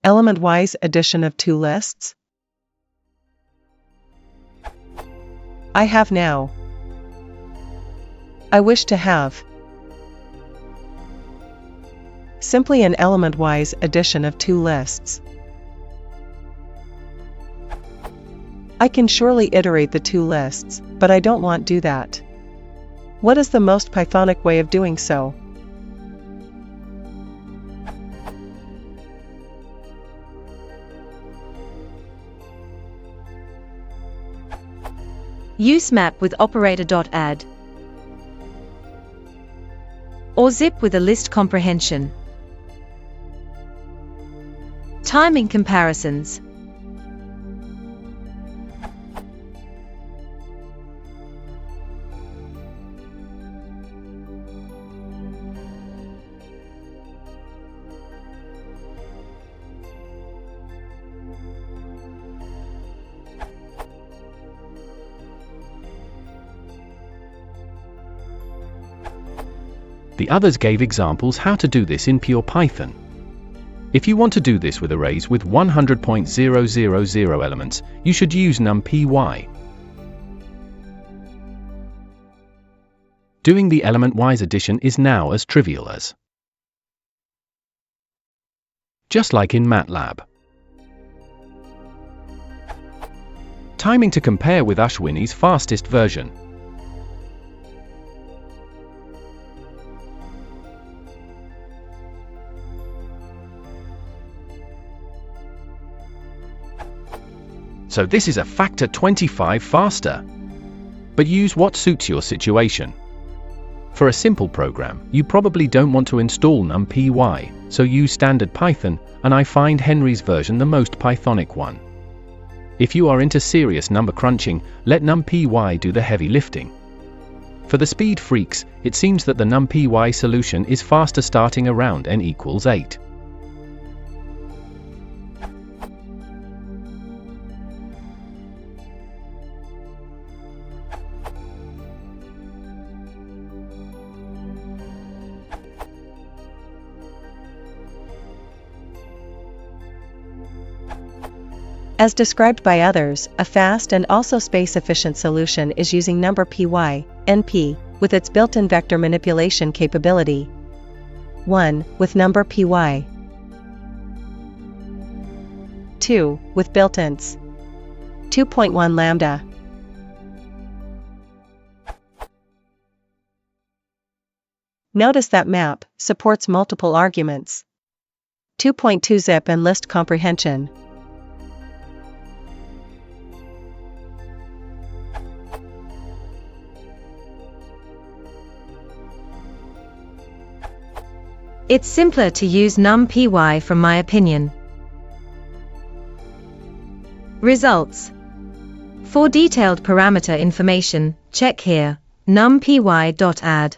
Element-wise addition of two lists? I have now. I wish to have. Simply an element-wise addition of two lists. I can surely iterate the two lists, but I don't want to do that. What is the most Pythonic way of doing so? Use map with operator.add. Or zip with a list comprehension. Timing comparisons. The others gave examples how to do this in pure Python. If you want to do this with arrays with 100.000 elements, you should use numpy. Doing the element-wise addition is now as trivial as. Just like in MATLAB. Timing to compare with Ashwini's fastest version. So this is a factor 25 faster. But use what suits your situation. For a simple program, you probably don't want to install numpy, so use standard Python, and I find Henry's version the most Pythonic one. If you are into serious number crunching, let numpy do the heavy lifting. For the speed freaks, it seems that the numpy solution is faster starting around n equals 8. As described by others, a fast and also space-efficient solution is using numpy, NP, with its built-in vector manipulation capability. 1. With numpy. 2. With built-ins. 2.1 lambda. Notice that map supports multiple arguments. 2.2 zip and list comprehension. It's simpler to use numpy from my opinion. Results. For detailed parameter information, check here, numpy.add.